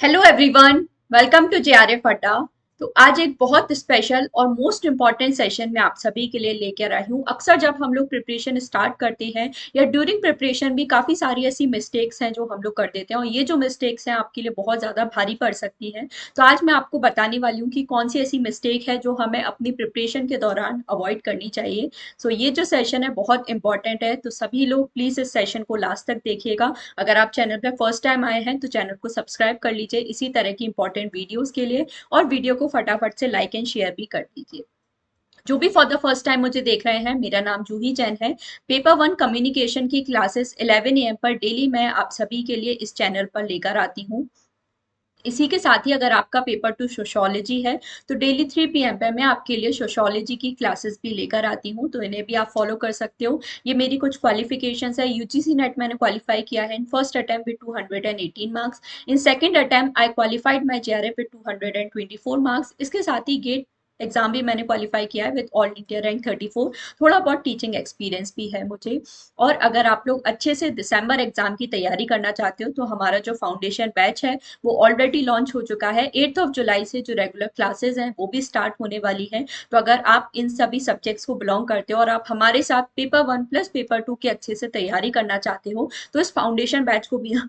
Hello everyone, welcome to JRF Adda. तो आज एक बहुत स्पेशल और मोस्ट इम्पॉर्टेंट सेशन मैं आप सभी के लिए लेकर आई हूँ। अक्सर जब हम लोग प्रिपरेशन स्टार्ट करते हैं या ड्यूरिंग प्रिपरेशन भी काफ़ी सारी ऐसी मिस्टेक्स हैं जो हम लोग कर देते हैं, और ये जो मिस्टेक्स हैं आपके लिए बहुत ज़्यादा भारी पड़ सकती हैं। तो आज मैं आपको बताने वाली हूँ कि कौन सी ऐसी मिस्टेक है जो हमें अपनी प्रिपरेशन के दौरान अवॉइड करनी चाहिए। सो ये जो सेशन है बहुत इंपॉर्टेंट है, तो सभी लोग प्लीज़ इस सेशन को लास्ट तक देखिएगा। अगर आप चैनल पे फर्स्ट टाइम आए हैं तो चैनल को सब्सक्राइब कर लीजिए इसी तरह की इंपॉर्टेंट वीडियोस के लिए, और वीडियो को फटाफट से लाइक एंड शेयर भी कर दीजिए। जो भी फॉर द फर्स्ट टाइम मुझे देख रहे हैं, मेरा नाम जूही जैन है। पेपर वन कम्युनिकेशन की क्लासेस 11 AM पर डेली मैं आप सभी के लिए इस चैनल पर लेकर आती हूँ। इसी के साथ ही अगर आपका पेपर टू सोशियोलॉजी है तो डेली 3 PM पे मैं आपके लिए सोशियोलॉजी की क्लासेस भी लेकर आती हूँ, तो इन्हें भी आप फॉलो कर सकते हो। ये मेरी कुछ क्वालिफिकेशंस है। यूजीसी नेट मैंने क्वालिफाई किया है in first attempt with 218 marks. In second attempt I qualified my JRF with 224 marks. इसके साथ ही गेट एग्जाम भी मैंने क्वालिफाई किया है विद ऑल इंडिया रैंक 34। थोड़ा बहुत टीचिंग एक्सपीरियंस भी है मुझे। और अगर आप लोग अच्छे से दिसंबर एग्जाम की तैयारी करना चाहते हो तो हमारा जो फाउंडेशन बैच है वो ऑलरेडी लॉन्च हो चुका है। 8 जुलाई से जो रेगुलर क्लासेस हैं वो भी स्टार्ट होने वाली हैं। तो अगर आप इन सभी सब्जेक्ट्स को बिलोंग करते हो और आप हमारे साथ paper one plus paper two की अच्छे से तैयारी करना चाहते हो तो इस फाउंडेशन बैच को भी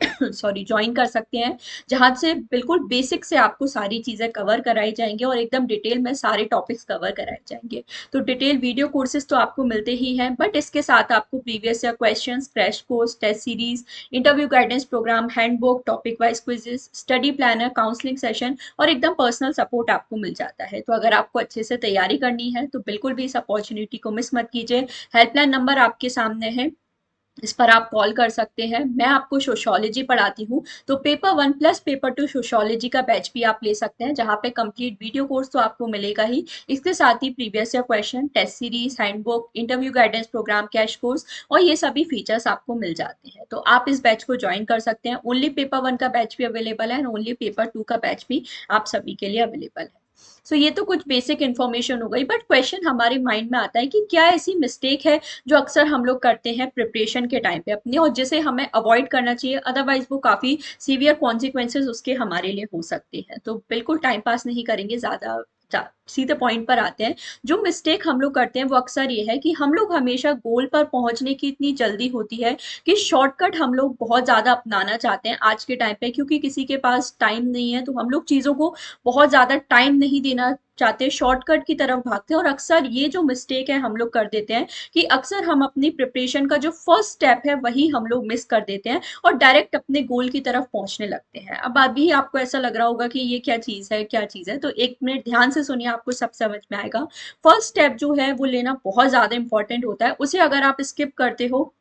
सॉरी ज्वाइन कर सकते हैं, जहां से बिल्कुल बेसिक से आपको सारी चीजें कवर कराई जाएंगी और एकदम डिटेल में सारे टॉपिक्स कवर कराए जाएंगे। तो डिटेल वीडियो कोर्सेज तो आपको मिलते ही हैं, बट इसके साथ आपको previous year questions, crash course, test series, interview guidance programme, handbook, topic wise quizzes, study planner, counselling session और एकदम पर्सनल सपोर्ट आपको मिल जाता है। तो अगर आपको अच्छे से तैयारी करनी है तो बिल्कुल भी इस अपॉर्चुनिटी को मिस मत कीजिए। हेल्पलाइन नंबर आपके सामने है, इस पर आप कॉल कर सकते हैं। मैं आपको सोशियोलॉजी पढ़ाती हूँ, तो paper one plus paper two sociology का बैच भी आप ले सकते हैं, जहाँ पे कंप्लीट वीडियो कोर्स तो आपको मिलेगा ही। इसके साथ ही previous year question, test series, handbook, interview guidance program, crash course और ये सभी फीचर्स आपको मिल जाते हैं। तो आप इस बैच को ज्वाइन कर सकते हैं। ओनली पेपर वन का बैच भी अवेलेबल है, ओनली पेपर टू का बैच भी आप सभी के लिए अवेलेबल है। सो ये तो कुछ बेसिक इन्फॉर्मेशन हो गई, बट क्वेश्चन हमारे माइंड में आता है कि क्या ऐसी मिस्टेक है जो अक्सर हम लोग करते हैं प्रिपरेशन के टाइम पे अपने, और जिसे हमें अवॉइड करना चाहिए, अदरवाइज वो काफी सीवियर कॉन्सिक्वेंसेज उसके हमारे लिए हो सकते हैं। तो बिल्कुल टाइम पास नहीं करेंगे, ज्यादा सीधे पॉइंट पर आते हैं। जो मिस्टेक हम लोग करते हैं वो अक्सर ये है कि हम लोग हमेशा गोल पर पहुंचने की इतनी जल्दी होती है कि शॉर्टकट हम लोग बहुत ज्यादा अपनाना चाहते हैं आज के टाइम पे, क्योंकि किसी के पास टाइम नहीं है तो हम लोग चीजों को बहुत ज्यादा टाइम नहीं देना चाहते, शॉर्टकट की तरफ भागते हैं। और अक्सर ये जो मिस्टेक है हम लोग कर देते हैं कि अक्सर हम अपनी प्रिपरेशन का जो फर्स्ट स्टेप है वही हम लोग मिस कर देते हैं और डायरेक्ट अपने गोल की तरफ पहुंचने लगते हैं। अब अभी आपको ऐसा लग रहा होगा कि ये क्या चीज है, क्या चीज है, तो एक मिनट ध्यान से सुनिए, आपको सब समझ में आएगा। फर्स्ट स्टेप जो है वो लेना बहुत ज्यादा इंपॉर्टेंट होता है। उसे अगर आप स्किप करते हो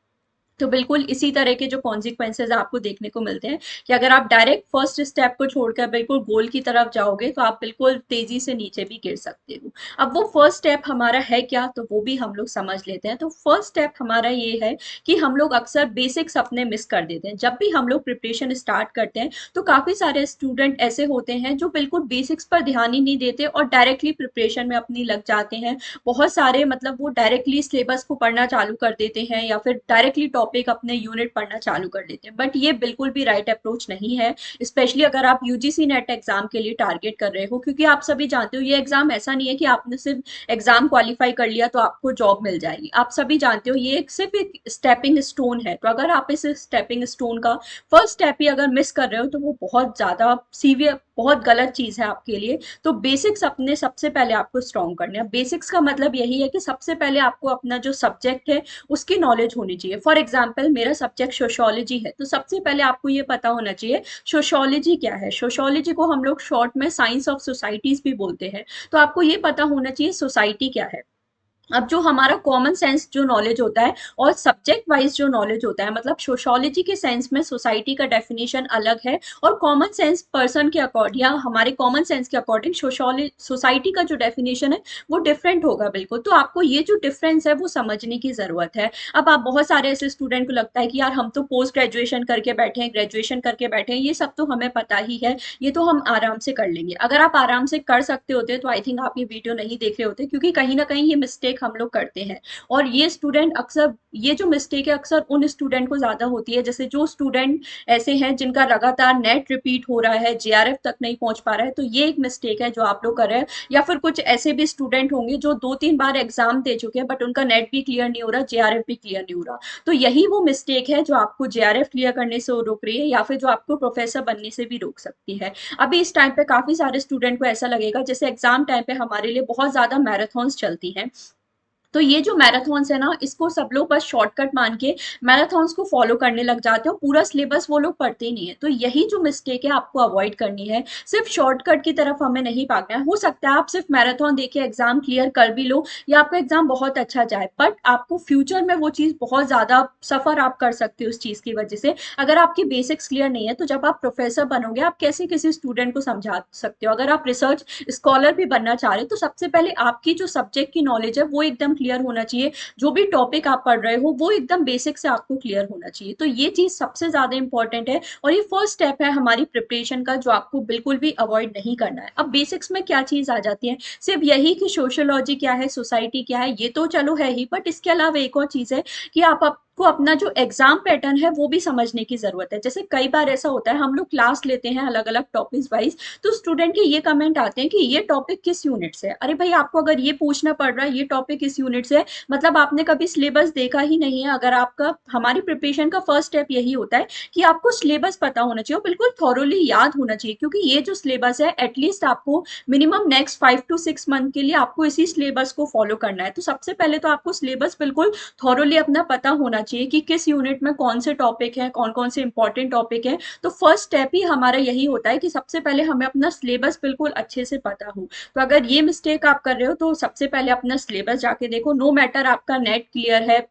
तो बिल्कुल इसी तरह के जो कॉन्सिक्वेंसेज आपको देखने को मिलते हैं कि अगर आप डायरेक्ट फर्स्ट स्टेप को छोड़कर बिल्कुल गोल की तरफ जाओगे तो आप बिल्कुल तेजी से नीचे भी गिर सकते हो। अब वो फर्स्ट स्टेप हमारा है क्या, तो वो भी हम लोग समझ लेते हैं। तो फर्स्ट स्टेप हमारा ये है कि हम लोग अक्सर बेसिक्स अपने मिस कर देते हैं। जब भी हम लोग प्रिपरेशन स्टार्ट करते हैं तो काफी सारे स्टूडेंट ऐसे होते हैं जो बिल्कुल बेसिक्स पर ध्यान ही नहीं देते और डायरेक्टली प्रिपरेशन में अपनी लग जाते हैं। बहुत सारे मतलब वो डायरेक्टली सिलेबस को पढ़ना चालू कर देते हैं या फिर डायरेक्टली टॉपिक अपने यूनिट पढ़ना चालू कर देते हैं, बट ये बिल्कुल भी राइट अप्रोच नहीं है। स्पेशली अगर आप यूजीसी नेट एग्जाम के लिए टारगेट कर रहे हो, क्योंकि आप सभी जानते हो ये एग्जाम ऐसा नहीं है कि आपने सिर्फ एग्जाम क्वालिफाई कर लिया तो आपको जॉब मिल जाएगी। आप सभी जानते हो ये सिर्फ एक स्टेपिंग स्टोन है। तो अगर आप इस स्टेपिंग स्टोन का फर्स्ट स्टेप ही अगर मिस कर रहे हो तो वो बहुत ज्यादा सीवियर, बहुत गलत चीज है आपके लिए। तो बेसिक्स अपने सबसे पहले आपको स्ट्रॉन्ग करना है। बेसिक्स का मतलब यही है कि सबसे पहले आपको अपना जो सब्जेक्ट है उसकी नॉलेज होनी चाहिए। फॉर एग्जाम्पल मेरा सब्जेक्ट सोशियोलॉजी है, तो सबसे पहले आपको ये पता होना चाहिए सोशियोलॉजी क्या है। सोशियोलॉजी को हम लोग शॉर्ट में साइंस ऑफ सोसाइटीज भी बोलते हैं। तो आपको ये पता होना चाहिए सोसाइटी क्या है। अब जो हमारा कॉमन सेंस जो नॉलेज होता है और सब्जेक्ट वाइज जो नॉलेज होता है, मतलब सोशियोलॉजी के सेंस में सोसाइटी का डेफिनेशन अलग है और कॉमन सेंस पर्सन के अकॉर्डिंग या हमारे कॉमन सेंस के अकॉर्डिंग सोशियोलॉजी सोसाइटी का जो डेफिनेशन है वो डिफरेंट होगा बिल्कुल। तो आपको ये जो डिफरेंस है वो समझने की जरूरत है। अब आप बहुत सारे ऐसे स्टूडेंट को लगता है कि यार हम तो पोस्ट ग्रेजुएशन करके बैठे हैं, ग्रेजुएशन करके बैठे हैं, ये सब तो हमें पता ही है, ये तो हम आराम से कर लेंगे। अगर आप आराम से कर सकते होते तो आई थिंक आप ये वीडियो नहीं देख रहे होते, क्योंकि कहीं ना कहीं ये मिस्टेक मिस्टेक हम लोग करते हैं। और ये स्टूडेंट अक्सर, ये जो मिस्टेक है अक्सर उन स्टूडेंट को ज़्यादा होती है, जैसे जो स्टूडेंट ऐसे हैं जिनका लगातार नेट रिपीट हो रहा है, जेआरएफ तक नहीं पहुंच पा रहा है, तो ये एक मिस्टेक है जो आप लोग कर रहे हैं। या फिर कुछ ऐसे भी स्टूडेंट होंगे जो 2-3 बार एग्जाम दे चुके हैं बट उनका नेट भी क्लियर नहीं हो रहा, जेआरएफ भी क्लियर नहीं हो रहा। तो यही वो मिस्टेक है जो आपको जेआरएफ क्लियर करने से रोक रही है, या फिर जो आपको प्रोफेसर बनने से भी रोक सकती है। अभी इस टाइम पे काफी सारे स्टूडेंट को ऐसा लगेगा जैसे एग्जाम टाइम पे हमारे लिए बहुत ज्यादा मैराथन्स चलती हैं। तो ये जो मैराथन्स है ना, इसको सब लोग बस शॉर्टकट मान के मैराथन्स को फॉलो करने लग जाते हैं, पूरा सिलेबस वो लोग पढ़ते ही नहीं है। तो यही जो मिस्टेक है आपको अवॉइड करनी है, सिर्फ शॉर्टकट की तरफ हमें नहीं भागना है। हो सकता है आप सिर्फ मैराथन देके एग्जाम क्लियर कर भी लो या आपका एग्जाम बहुत अच्छा जाए, बट आपको फ्यूचर में वो चीज़ बहुत ज़्यादा सफ़र आप कर सकते हो उस चीज़ की वजह से। अगर आपकी बेसिक्स क्लियर नहीं है तो जब आप प्रोफेसर बनोगे आप कैसे किसी स्टूडेंट को समझा सकते हो। अगर आप रिसर्च स्कॉलर भी बनना चाह रहे हो तो सबसे पहले आपकी जो सब्जेक्ट की नॉलेज है वो एकदम क्लियर होना चाहिए, जो भी टॉपिक आप पढ़ रहे हो वो एकदम बेसिक से आपको क्लियर होना चाहिए। तो ये चीज सबसे ज्यादा इंपॉर्टेंट है और ये फर्स्ट स्टेप है हमारी प्रिपरेशन का, जो आपको बिल्कुल भी अवॉइड नहीं करना है। अब बेसिक्स में क्या चीज आ जाती है, सिर्फ यही कि सोशियोलॉजी क्या है, सोसाइटी क्या है, ये तो चलो है ही, बट इसके अलावा एक और चीज है कि आपको अपना जो एग्जाम पैटर्न है वो भी समझने की जरूरत है। जैसे कई बार ऐसा होता है हम लोग क्लास लेते हैं अलग अलग टॉपिक्स वाइज, तो स्टूडेंट के ये कमेंट आते हैं कि ये टॉपिक किस यूनिट से है। अरे भाई, आपको अगर ये पूछना पड़ रहा है ये टॉपिक किस यूनिट से है, मतलब आपने कभी सिलेबस देखा ही नहीं है। अगर आपका, हमारी प्रिपरेशन का फर्स्ट स्टेप यही होता है कि आपको सिलेबस पता होना चाहिए और बिल्कुल थॉरोली याद होना चाहिए, क्योंकि ये जो सिलेबस है एटलीस्ट आपको मिनिमम नेक्स्ट 5 to 6 मंथ के लिए आपको इसी सिलेबस को फॉलो करना है। तो सबसे पहले तो आपको सिलेबस बिल्कुल थॉरोली अपना पता होना चाहिए कि किस यूनिट में कौन से टॉपिक हैं, कौन कौन से इंपॉर्टेंट टॉपिक हैं। तो फर्स्ट स्टेप ही हमारा यही होता है कि सबसे पहले हमें अपना सिलेबस बिल्कुल अच्छे से पता हो। तो अगर ये मिस्टेक आप कर रहे हो तो सबसे पहले अपना सिलेबस जाके देखो, नो मैटर आपका नेट क्लियर है,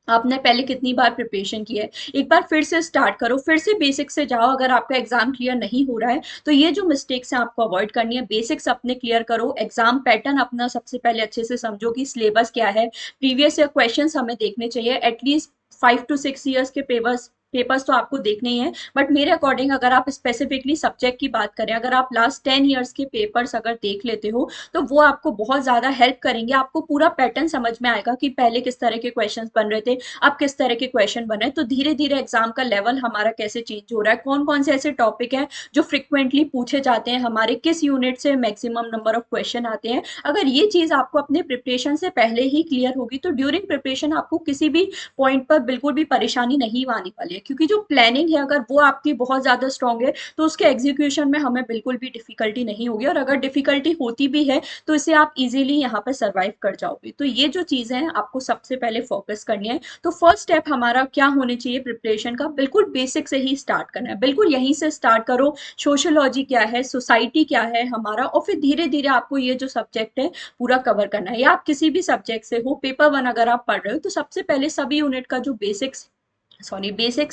आपने पहले कितनी बार प्रिपरेशन की है, एक बार फिर से स्टार्ट करो, फिर से बेसिक से जाओ। अगर आपका एग्जाम क्लियर नहीं हो रहा है तो ये जो मिस्टेक्स हैं आपको अवॉइड करनी है। बेसिक्स अपने क्लियर करो, एग्जाम पैटर्न अपना सबसे पहले अच्छे से समझो कि सिलेबस क्या है, प्रीवियस ईयर क्वेश्चंस हमें देखने चाहिए, एटलीस्ट 5 to 6 ईयर्स के पेपर्स पेपर्स तो आपको देखने ही हैं। बट मेरे अकॉर्डिंग अगर आप स्पेसिफिकली सब्जेक्ट की बात करें, अगर आप लास्ट 10 ईयर्स के पेपर्स अगर देख लेते हो तो वो आपको बहुत ज्यादा हेल्प करेंगे। आपको पूरा पैटर्न समझ में आएगा कि पहले किस तरह के क्वेश्चंस बन रहे थे, अब किस तरह के क्वेश्चन बने, तो धीरे धीरे एग्जाम का लेवल हमारा कैसे चेंज हो रहा है, कौन कौन से ऐसे टॉपिक हैं जो फ्रिक्वेंटली पूछे जाते हैं, हमारे किस यूनिट से मैक्सिमम नंबर ऑफ क्वेश्चन आते हैं। अगर ये चीज आपको अपने प्रिपरेशन से पहले ही क्लियर होगी तो ड्यूरिंग प्रिपरेशन आपको किसी भी पॉइंट पर बिल्कुल भी परेशानी नहीं आने वाली है, क्योंकि जो प्लानिंग है अगर वो आपकी बहुत ज्यादा स्ट्रांग है तो उसके एग्जीक्यूशन में हमें बिल्कुल भी डिफिकल्टी नहीं होगी, और अगर डिफिकल्टी होती भी है तो इसे आप इजीली यहाँ पे सरवाइव कर जाओगे। तो ये जो चीजें हैं आपको सबसे पहले फोकस करनी है। तो फर्स्ट स्टेप हमारा क्या होने चाहिए प्रिपरेशन का, बिल्कुल बेसिक से ही स्टार्ट करना है, बिल्कुल यहीं से स्टार्ट करो। सोशियोलॉजी क्या है, सोसाइटी क्या है हमारा, और फिर धीरे धीरे आपको ये जो सब्जेक्ट है पूरा कवर करना है। या आप किसी भी सब्जेक्ट से हो, पेपर 1 अगर आप पढ़ रहे हो तो सबसे पहले सभी यूनिट का जो बेसिक्स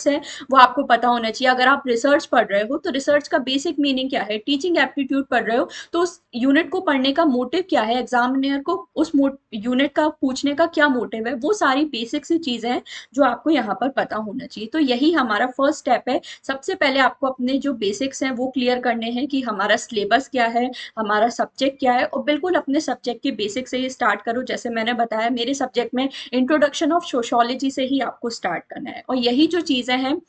है वो आपको पता होना चाहिए। अगर आप रिसर्च पढ़ रहे हो तो रिसर्च का बेसिक मीनिंग क्या है, टीचिंग एप्टीट्यूड पढ़ रहे हो तो उस यूनिट को पढ़ने का मोटिव क्या है, एग्जामिनर को उस यूनिट का पूछने का क्या मोटिव है, वो सारी बेसिक सी चीजें हैं जो आपको यहाँ पर पता होना चाहिए। तो यही हमारा फर्स्ट स्टेप है। सबसे पहले आपको अपने जो बेसिक्स हैं वो क्लियर करने हैं कि हमारा सिलेबस क्या है, हमारा सब्जेक्ट क्या है, और बिल्कुल अपने सब्जेक्ट के बेसिक से ही स्टार्ट करो। जैसे मैंने बताया मेरे सब्जेक्ट में इंट्रोडक्शन ऑफ सोशियोलॉजी से ही आपको स्टार्ट करना है, और यही जो चीजें हैं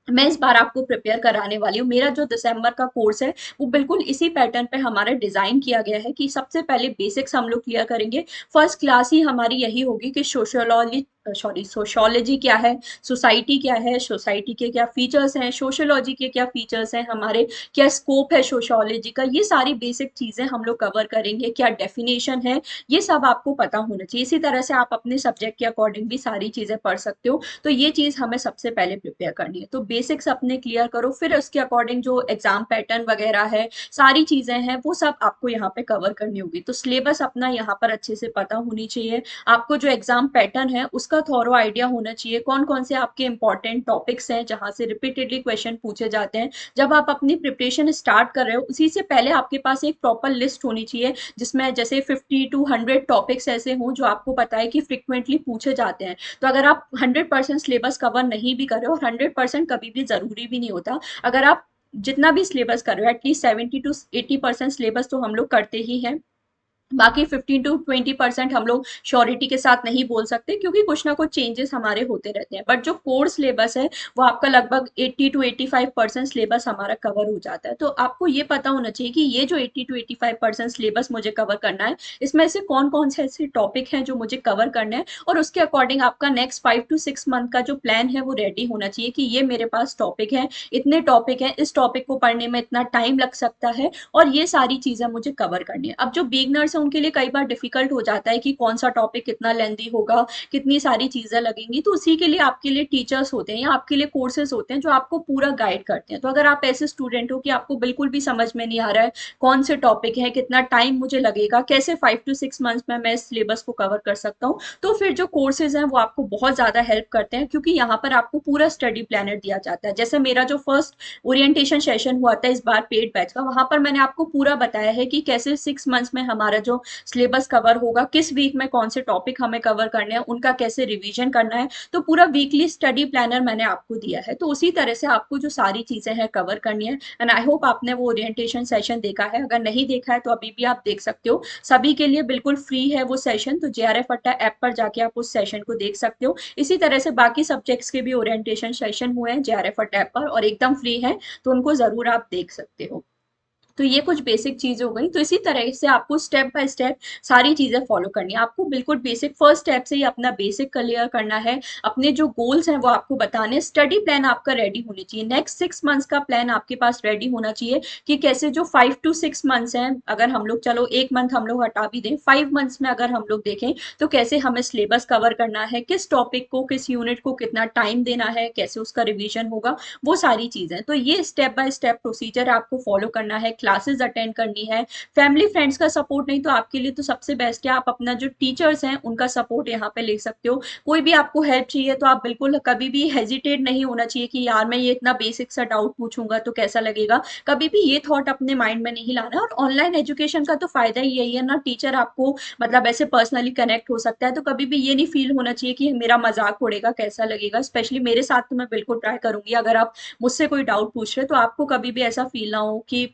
मैं इस बार आपको प्रिपेयर कराने वाली हूँ। मेरा जो दिसंबर का कोर्स है वो बिल्कुल इसी पैटर्न पे हमारा डिजाइन किया गया है कि सबसे पहले बेसिक्स हम लोग क्लियर करेंगे। फर्स्ट क्लास ही हमारी यही होगी कि सोशियोलॉजी क्या है, सोसाइटी क्या है, सोसाइटी के क्या फीचर्स हैं, सोशियोलॉजी के क्या फीचर्स हैं, हमारे क्या स्कोप है सोशियोलॉजी का, ये सारी बेसिक चीजें हम लोग कवर करेंगे। क्या डेफिनेशन है, ये सब आपको पता होना चाहिए। इसी तरह से आप अपने सब्जेक्ट के अकॉर्डिंग भी सारी चीजें पढ़ सकते हो। तो ये चीज हमें सबसे पहले प्रिपेयर करनी है। तो बेसिक्स अपने क्लियर करो, फिर उसके अकॉर्डिंग जो एग्जाम पैटर्न वगैरह है, सारी चीजें हैं वो सब आपको यहाँ पे कवर करनी होगी। तो सिलेबस अपना यहाँ पर अच्छे से पता होनी चाहिए। आपको जो एग्जाम पैटर्न है उसका थॉरो आइडिया होना चाहिए, कौन कौन से आपके इंपॉर्टेंट टॉपिक्स हैं जहां से रिपीटेडली क्वेश्चन पूछे जाते हैं। जब आप अपनी प्रिपरेशन स्टार्ट कर रहे हो उसी से पहले आपके पास एक प्रॉपर लिस्ट होनी चाहिए जिसमें जैसे 50 to 100 टॉपिक्स ऐसे हों जो आपको पता है कि फ्रिक्वेंटली पूछे जाते हैं। तो अगर आप 100% सिलेबस कवर नहीं भी कर रहे हो, और 100% कभी भी जरूरी भी नहीं होता, अगर आप जितना भी सिलेबस कर रहे हो एटलीस्ट 70 to 80% सिलेबस तो हम लोग करते ही हैं। बाकी 15 to 20% हम लोग श्योरिटी के साथ नहीं बोल सकते, क्योंकि कुछ ना कुछ चेंजेस हमारे होते रहते हैं। बट जो कोर सिलेबस है वो आपका लगभग 80 to 85% सिलेबस हमारा कवर हो जाता है। तो आपको ये पता होना चाहिए कि ये जो 80 to 85% सिलेबस मुझे कवर करना है, इसमें से कौन कौन से ऐसे टॉपिक हैं जो मुझे कवर करना है, और उसके अकॉर्डिंग आपका नेक्स्ट 5 to 6 मंथ का जो प्लान है वो रेडी होना चाहिए कि ये मेरे पास टॉपिक है, इतने टॉपिक हैं, इस टॉपिक को पढ़ने में इतना टाइम लग सकता है, और ये सारी चीजें मुझे कवर करनी है। अब जो बिगनर्स हैं उनके लिए कई बार डिफिकल्ट हो जाता है कि कौन सा टॉपिक कितना लेंदी होगा, कितनी सारी चीजें लगेंगी। तो उसी के लिए आपके लिए टीचर्स होते हैं या आपके लिए कोर्सेज होते हैं जो आपको पूरा गाइड करते हैं। तो अगर आप ऐसे स्टूडेंट हो कि आपको बिल्कुल भी समझ में नहीं आ रहा है कौन से टॉपिक है, कितना टाइम मुझे लगेगा, कैसे 5 to 6 मंथ में मैं इस सिलेबस को कवर कर सकता हूँ, तो फिर जो कोर्सेज हैं वो आपको बहुत ज्यादा हेल्प करते हैं, क्योंकि यहाँ पर आपको पूरा स्टडी प्लानर दिया जाता है। जैसे मेरा जो फर्स्ट ओरिएंटेशन सेशन हुआ था इस बार पेड बैच का, वहां पर मैंने आपको पूरा बताया है कि कैसे 6 मंथ्स में हमारा जो सिलेबस कवर होगा, किस वीक में कौन से टॉपिक हमें कवर करने हैं, उनका कैसे रिवीजन करना है। तो पूरा वीकली स्टडी प्लानर मैंने आपको दिया है। तो उसी तरह से आपको जो सारी चीजें हैं कवर करनी है। एंड आई होप आपने वो ओरिएंटेशन सेशन देखा है। अगर नहीं देखा है तो अभी भी आप देख सकते हो, सभी के लिए बिल्कुल फ्री है वो सेशन। तो जेआरएफ अड्डा ऐप पर जाके आप उस सेशन को देख सकते हो। इसी तरह से बाकी सब्जेक्ट्स के भी ओरिएंटेशन सेशन हुए हैं जेआरएफ अड्डा ऐप पर और एकदम फ्री है, तो उनको जरूर आप देख सकते हो। तो ये कुछ बेसिक चीज हो गई। तो इसी तरह से आपको स्टेप बाय स्टेप सारी चीजें फॉलो करनी है। आपको बिल्कुल बेसिक फर्स्ट स्टेप से ही अपना बेसिक क्लियर करना है। अपने जो गोल्स हैं वो आपको बताने, स्टडी प्लान आपका रेडी होनी चाहिए, नेक्स्ट 6 मंथ्स का प्लान आपके पास रेडी होना चाहिए कि कैसे जो 5 to 6 मंथ्स हैं, अगर हम लोग चलो एक मंथ हम लोग हटा भी दें, 5 मंथ्स में अगर हम लोग देखें तो कैसे हमें सिलेबस कवर करना है, किस टॉपिक को, किस यूनिट को कितना टाइम देना है, कैसे उसका रिविजन होगा, वो सारी चीजें। तो ये स्टेप बाय स्टेप प्रोसीजर आपको फॉलो करना है, क्लासेस अटेंड करनी है। फैमिली फ्रेंड्स का सपोर्ट नहीं तो आपके लिए तो सबसे बेस्ट है, आप अपना जो टीचर्स हैं उनका सपोर्ट यहाँ पे ले सकते हो। कोई भी आपको हेल्प चाहिए तो आप बिल्कुल कभी भी हेजिटेट नहीं होना चाहिए कि यार मैं ये इतना बेसिक सा डाउट पूछूंगा तो कैसा लगेगा, कभी भी ये थॉट अपने माइंड में नहीं लाना। और ऑनलाइन एजुकेशन का तो फायदा ही यही है ना, टीचर आपको मतलब ऐसे पर्सनली कनेक्ट हो सकता है, तो कभी भी ये नहीं फील होना चाहिए कि मेरा मजाक उड़ेगा, कैसा लगेगा। स्पेशली मेरे साथ तो मैं बिल्कुल ट्राई करूंगी, अगर आप मुझसे कोई डाउट पूछ रहे हो तो आपको कभी भी ऐसा फील ना हो कि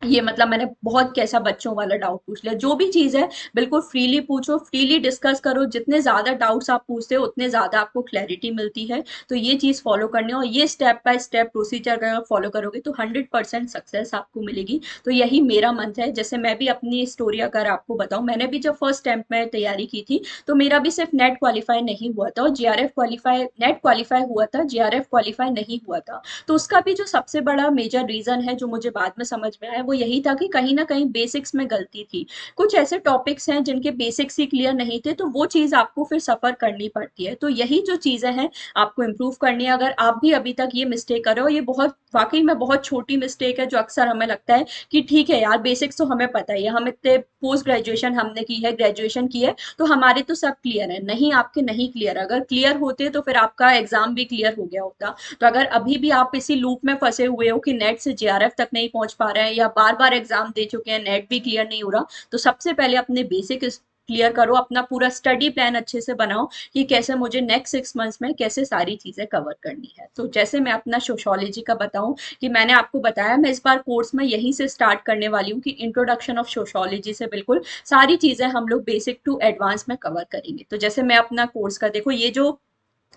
ये मतलब मैंने बहुत कैसा बच्चों वाला डाउट पूछ लिया। जो भी चीज है बिल्कुल फ्रीली पूछो, फ्रीली डिस्कस करो। जितने ज्यादा डाउट्स आप पूछते हो उतने ज्यादा आपको क्लैरिटी मिलती है। तो ये चीज फॉलो करनी है, और ये स्टेप बाय स्टेप प्रोसीजर अगर फॉलो करोगे तो 100% सक्सेस आपको मिलेगी। तो यही मेरा मंत्र है। जैसे मैं भी अपनी स्टोरी अगर आपको बताऊं, मैंने भी जब फर्स्ट अटेम्प्ट में तैयारी की थी तो मेरा भी सिर्फ नेट क्वालिफाई नहीं हुआ था और जेआरएफ क्वालिफाई, नेट क्वालिफाई हुआ था, जेआरएफ क्वालिफाई नहीं हुआ था। तो उसका भी जो सबसे बड़ा मेजर रीजन है जो मुझे बाद में समझ में आया वो यही था कि कहीं ना कहीं बेसिक्स में गलती थी। कुछ ऐसे टॉपिक्स हैं जिनके बेसिक्स ही क्लियर नहीं थे, तो वो चीज आपको फिर सफर करनी पड़ती है। तो यही जो चीजें हैं आपको इम्प्रूव करनी है। अगर आप भी अभी तक ये मिस्टेक कर रहे हो, ये बहुत वाकई में बहुत छोटी मिस्टेक है जो अक्सर हमें लगता है कि ठीक है यार बेसिक्स तो हमें पता ही है, हम इतने पोस्ट ग्रेजुएशन हमने की है, ग्रेजुएशन की है, तो हमारे तो सब क्लियर है। नहीं, आपके नहीं क्लियर। अगर क्लियर होते तो फिर आपका एग्जाम भी क्लियर हो गया होता। तो अगर अभी भी आप इसी लूप में फंसे हुए हो कि नेट से जेआरएफ तक नहीं पहुंच पा रहे हैं या बार बार एग्जाम दे चुके हैं, नेट भी क्लियर नहीं हो रहा, तो सबसे पहले अपने बेसिक क्लियर करो, अपना पूरा स्टडी प्लान अच्छे से बनाओ कि कैसे मुझे नेक्स्ट 6 मंथ्स में कैसे सारी चीजें कवर करनी है। तो जैसे मैं अपना सोशोलॉजी का बताऊं कि मैंने आपको बताया मैं इस बार कोर्स में यहीं से स्टार्ट करने वाली हूँ कि इंट्रोडक्शन ऑफ सोशोलॉजी से बिल्कुल सारी चीजें हम लोग बेसिक टू एडवांस में कवर करेंगे। तो जैसे मैं अपना कोर्स का देखो, ये जो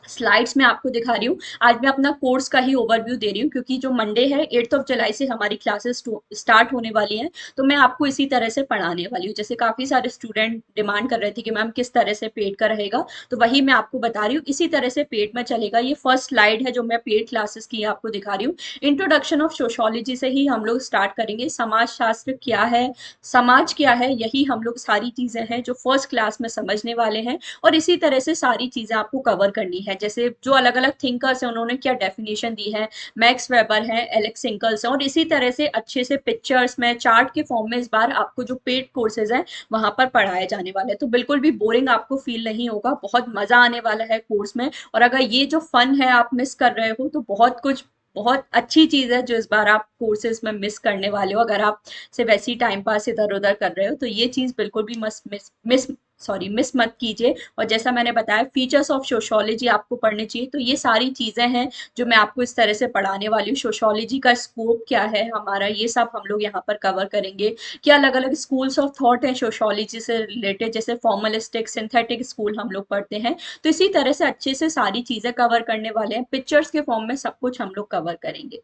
स्लाइड्स में आपको दिखा रही हूँ, आज मैं अपना कोर्स का ही ओवरव्यू दे रही हूँ, क्योंकि जो मंडे है 8 जुलाई से हमारी क्लासेस स्टार्ट होने वाली हैं। तो मैं आपको इसी तरह से पढ़ाने वाली हूँ। जैसे काफी सारे स्टूडेंट डिमांड कर रहे थे कि मैम किस तरह से पेड का रहेगा, तो वही मैं आपको बता रही हूँ, इसी तरह से पेड में चलेगा। ये फर्स्ट स्लाइड है जो मैं पेड क्लासेस की आपको दिखा रही हूँ। इंट्रोडक्शन ऑफ सोशोलॉजी से ही हम लोग स्टार्ट करेंगे। समाज शास्त्र क्या है, समाज क्या है, यही हम लोग सारी चीजें हैं जो फर्स्ट क्लास में समझने वाले हैं। और इसी तरह से सारी चीजें आपको कवर करनी है। जैसे जो अलग अलग थिंकर्स हैं उन्होंने क्या डेफिनेशन दी है, मैक्स वेबर है, एलेक्स सिंकल्स है, और इसी तरह से अच्छे से पिक्चर्स में चार्ट के फॉर्म में इस बार आपको जो पेड कोर्सेज हैं वहां पर पढ़ाए जाने वाले हैं। तो बिल्कुल भी बोरिंग आपको फील नहीं होगा, बहुत मजा आने वाला है कोर्स में। और अगर ये जो फन है आप मिस कर रहे हो तो बहुत कुछ, बहुत अच्छी चीज है जो इस बार आप कोर्सेज में मिस करने वाले हो। अगर आप सिर्फ वैसी टाइम पास इधर उधर कर रहे हो तो ये चीज बिल्कुल भी मस मिस मिस सॉरी मिस मत कीजिए। और जैसा मैंने बताया फीचर्स ऑफ सोशोलॉजी आपको पढ़ने चाहिए, तो ये सारी चीज़ें हैं जो मैं आपको इस तरह से पढ़ाने वाली हूँ। सोशोलॉजी का स्कोप क्या है हमारा, ये सब हम लोग यहाँ पर कवर करेंगे। क्या अलग अलग स्कूल्स ऑफ थॉट हैं सोशोलॉजी से रिलेटेड, जैसे फॉर्मलिस्टिक, सिंथेटिक स्कूल हम लोग पढ़ते हैं। तो इसी तरह से अच्छे से सारी चीज़ें कवर करने वाले हैं, पिक्चर्स के फॉर्म में सब कुछ हम लोग कवर करेंगे।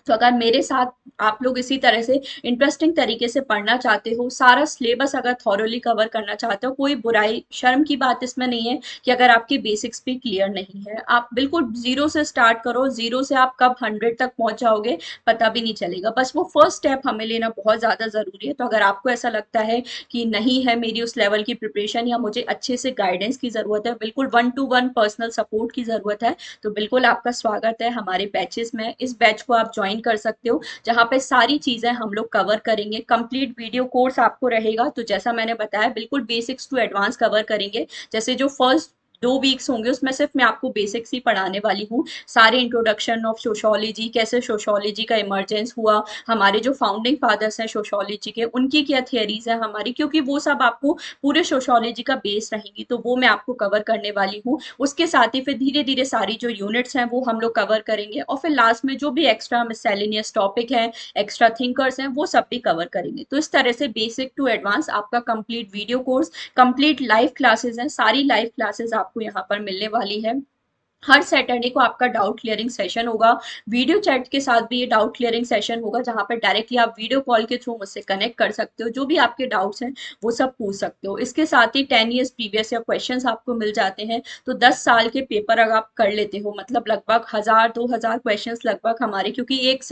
तो अगर मेरे साथ आप लोग इसी तरह से इंटरेस्टिंग तरीके से पढ़ना चाहते हो, सारा सिलेबस अगर थॉरोली कवर करना चाहते हो, कोई बुराई शर्म की बात इसमें नहीं है कि अगर आपकी बेसिक्स भी क्लियर नहीं है, आप बिल्कुल जीरो से स्टार्ट करो। जीरो से आप कब 100 तक पहुंच जाओगे पता भी नहीं चलेगा, बस वो फर्स्ट स्टेप हमें लेना बहुत ज़्यादा ज़रूरी है। तो अगर आपको ऐसा लगता है कि नहीं है मेरी उस लेवल की प्रिपरेशन, या मुझे अच्छे से गाइडेंस की ज़रूरत है, बिल्कुल 1 to 1 पर्सनल सपोर्ट की ज़रूरत है, तो बिल्कुल आपका स्वागत है हमारे बैचेस में। इस बैच को आप ज्वाइन कर सकते हो, जहाँ पे सारी चीजें हम लोग कवर करेंगे। कंप्लीट वीडियो कोर्स आपको रहेगा, तो जैसा मैंने बताया बिल्कुल बेसिक्स टू एडवांस कवर करेंगे। जैसे जो फर्स्ट 2 वीक्स होंगे उसमें सिर्फ मैं आपको बेसिक्स ही पढ़ाने वाली हूँ। सारे इंट्रोडक्शन ऑफ सोशोलॉजी, कैसे सोशोलॉजी का इमरजेंस हुआ, हमारे जो फाउंडिंग फादर्स हैं सोशोलॉजी के, उनकी क्या थियरीज है हमारी, क्योंकि वो सब आपको पूरे सोशोलॉजी का बेस रहेंगी, तो वो मैं आपको कवर करने वाली हूँ। उसके साथ ही फिर धीरे धीरे सारी जो यूनिट्स हैं वो हम लोग कवर करेंगे, और फिर लास्ट में जो भी एक्स्ट्रा मिससेलेनियस टॉपिक है, एक्स्ट्रा थिंकर्स हैं, वो सब भी कवर करेंगे। तो इस तरह से बेसिक टू एडवांस आपका complete video course, complete live classes हैं, सारी लाइव क्लासेस आपको यहाँ पर मिलने वाली है। हर सैटरडे को आपका डाउट क्लियरिंग सेशन होगा, वीडियो चैट के साथ भी ये डाउट क्लियरिंग सेशन होगा, जहां पर डायरेक्टली आप वीडियो कॉल के थ्रू मुझसे कनेक्ट कर सकते हो, जो भी आपके डाउट्स हैं वो सब पूछ सकते हो। इसके साथ ही 10 years प्रीवियस या क्वेश्चंस आपको मिल जाते हैं। तो 10 साल के पेपर अगर आप कर लेते हो, मतलब लगभग 1000-2000 क्वेश्चंस लगभग हमारे, क्योंकि एक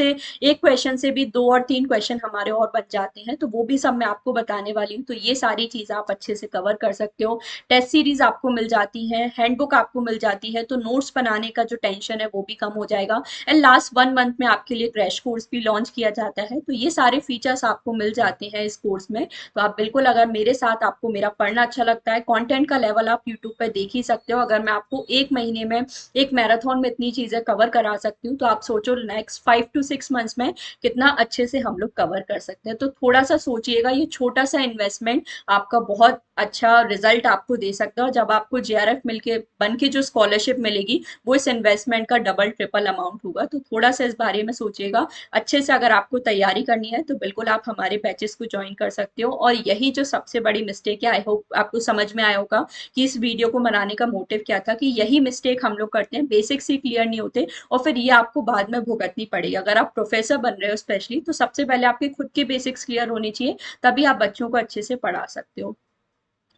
क्वेश्चन से भी 2 और 3 क्वेश्चन हमारे और बच जाते हैं, तो वो भी सब मैं आपको बताने वाली हूँ। तो ये सारी चीजें आप अच्छे से कवर कर सकते हो। टेस्ट सीरीज आपको मिल जाती है, हैंडबुक आपको मिल जाती है, तो नोट्स बनाने का जो टेंशन है वो भी कम हो जाएगा। एंड लास्ट 1 मंथ में आपके लिए क्रैश कोर्स भी लॉन्च किया जाता है, तो ये सारे फीचर्स आपको मिल जाते हैं इस कोर्स में। तो आप बिल्कुल, अगर मेरे साथ आपको मेरा पढ़ना अच्छा लगता है, कंटेंट का लेवल आप यूट्यूब पर देख ही सकते हो, अगर मैं आपको एक महीने में, एक मैराथन में इतनी चीजें कवर करा सकती हूँ, तो आप सोचो नेक्स्ट 5 to 6 मंथ्स में कितना अच्छे से हम लोग कवर कर सकते हैं। तो थोड़ा सा सोचिएगा, ये छोटा सा इन्वेस्टमेंट आपका बहुत अच्छा रिजल्ट आपको दे सकता है, और जब आपको जेआरएफ मिलके बन के जो स्कॉलरशिप मिलेगी वो इस इन्वेस्टमेंट का डबल ट्रिपल अमाउंट होगा। तो थोड़ा सा इस बारे में सोचिएगा अच्छे से। अगर आपको तैयारी करनी है तो बिल्कुल आप हमारे बैचेस को ज्वाइन कर सकते हो। और यही जो सबसे बड़ी मिस्टेक है, आई होप आपको समझ में आया होगा कि इस वीडियो को बनाने का मोटिव क्या था, कि यही मिस्टेक हम लोग करते हैं, बेसिक्स ही क्लियर नहीं होते और फिर ये आपको बाद में भुगतनी पड़ेगी। अगर आप प्रोफेसर बन रहे हो स्पेशली, तो सबसे पहले आपके खुद के बेसिक्स क्लियर होने चाहिए, तभी आप बच्चों को अच्छे से पढ़ा सकते हो।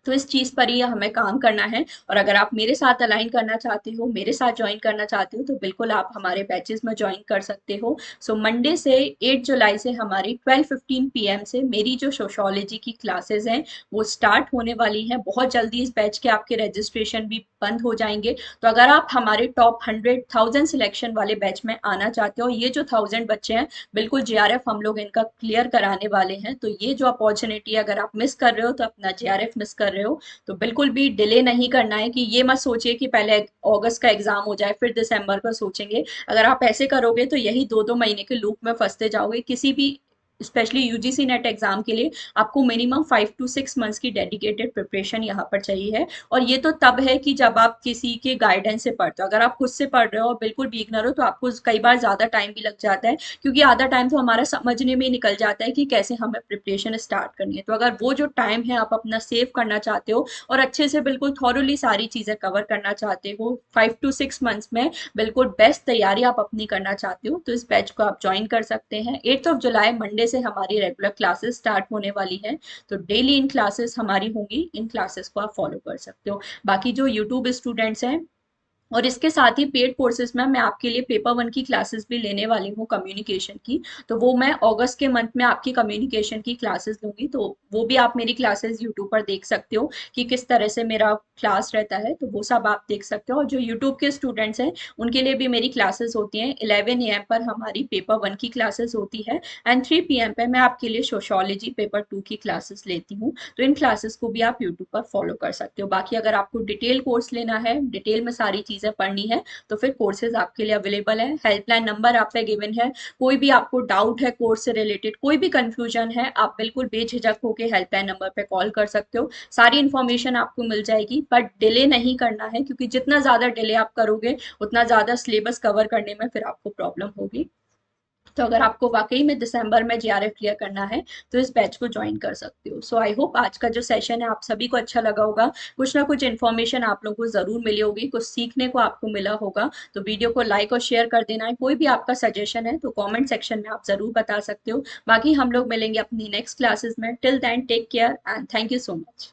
तो इस चीज पर ही हमें काम करना है। और अगर आप मेरे साथ अलाइन करना चाहते हो, मेरे साथ ज्वाइन करना चाहते हो, तो बिल्कुल आप हमारे बैचेस में ज्वाइन कर सकते हो। सो मंडे से 8 जुलाई से हमारी 12:15 PM से मेरी जो सोशोलॉजी की क्लासेस हैं वो स्टार्ट होने वाली हैं। बहुत जल्दी इस बैच के आपके रजिस्ट्रेशन भी बंद हो जाएंगे। तो अगर आप हमारे टॉप 100,000 सिलेक्शन वाले बैच में आना चाहते हो, ये जो 1000 बच्चे हैं, बिल्कुल जेआरएफ हम लोग इनका क्लियर कराने वाले हैं। तो ये जो अपॉर्चुनिटी अगर आप मिस कर रहे हो, तो अपना जेआरएफ मिस कर रहे हो। तो बिल्कुल भी डिले नहीं करना है, कि ये मत सोचिए कि पहले अगस्त का एग्जाम हो जाए फिर दिसंबर का सोचेंगे। अगर आप ऐसे करोगे तो यही 2-2 महीने के लूप में फंसते जाओगे। किसी भी स्पेशली यूजीसी नेट एग्जाम के लिए आपको मिनिमम 5 to 6 मंथ्स की डेडिकेटेड प्रिपरेशन यहाँ पर चाहिए है। और ये तो तब है कि जब आप किसी के गाइडेंस से पढ़ते हो। अगर आप खुद से पढ़ रहे हो और बिल्कुल बिगनर हो, तो आपको कई बार ज्यादा टाइम भी लग जाता है, क्योंकि आधा टाइम तो हमारा समझने में ही निकल जाता है कि कैसे हमें प्रिपरेशन स्टार्ट करनी है। तो अगर वो जो टाइम है आप अपना सेव करना चाहते हो और अच्छे से बिल्कुल थॉरोली सारी चीजें कवर करना चाहते हो 5 to 6 मंथ्स में, बिल्कुल बेस्ट तैयारी आप अपनी करना चाहते हो, तो इस बैच को आप ज्वाइन कर सकते हैं। 8 जुलाई मंडे से हमारी रेगुलर क्लासेस स्टार्ट होने वाली हैं। तो डेली इन क्लासेस हमारी होंगी, इन क्लासेस को आप फॉलो कर सकते हो। बाकी जो यूट्यूब स्टूडेंट्स हैं, और इसके साथ ही पेड कोर्सेज में मैं आपके लिए पेपर 1 की क्लासेस भी लेने वाली हूँ कम्युनिकेशन की। तो वो मैं अगस्त के मंथ में आपकी कम्युनिकेशन की क्लासेस लूंगी, तो वो भी आप मेरी क्लासेस यूट्यूब पर देख सकते हो कि किस तरह से मेरा क्लास रहता है, तो वो सब आप देख सकते हो। और जो यूट्यूब के स्टूडेंट्स हैं उनके लिए भी मेरी क्लासेस होती हैं। 11 AM पर हमारी पेपर 1 की क्लासेस होती है, एंड 3 PM पे मैं आपके लिए सोशोलॉजी पेपर 2 की क्लासेस लेती हूँ। तो इन क्लासेस को भी आप यूट्यूब पर फॉलो कर सकते हो। बाकी अगर आपको डिटेल कोर्स लेना है, डिटेल में सारी चीज़ें पढ़नी है तो फिर कोर्सेज आपके लिए अवेलेबल है। हेल्पलाइन नंबर आप पे गिवन है। कोई भी आपको डाउट है कोर्स से रिलेटेड, कोई भी कंफ्यूजन है, आप बिल्कुल बेझिझक होकर हेल्पलाइन नंबर पे कॉल कर सकते हो। सारी इन्फॉर्मेशन आपको मिल जाएगी, बट डिले नहीं करना है क्योंकि जितना ज़्यादा डिले आप करोगे उतना ज़्यादा सिलेबस कवर करने में फिर आपको प्रॉब्लम होगी। तो अगर आपको वाकई में दिसंबर में जीआरएफ क्लियर करना है तो इस बैच को ज्वाइन कर सकते हो। सो आई होप आज का जो सेशन है आप सभी को अच्छा लगा होगा। कुछ ना कुछ इन्फॉर्मेशन आप लोगों को जरूर मिली होगी, कुछ सीखने को आपको मिला होगा। तो वीडियो को लाइक और शेयर कर देना है। कोई भी आपका सजेशन है तो कॉमेंट सेक्शन में आप जरूर बता सकते हो। बाकी हम लोग मिलेंगे अपनी नेक्स्ट क्लासेस में। Till then take care and thank you so much.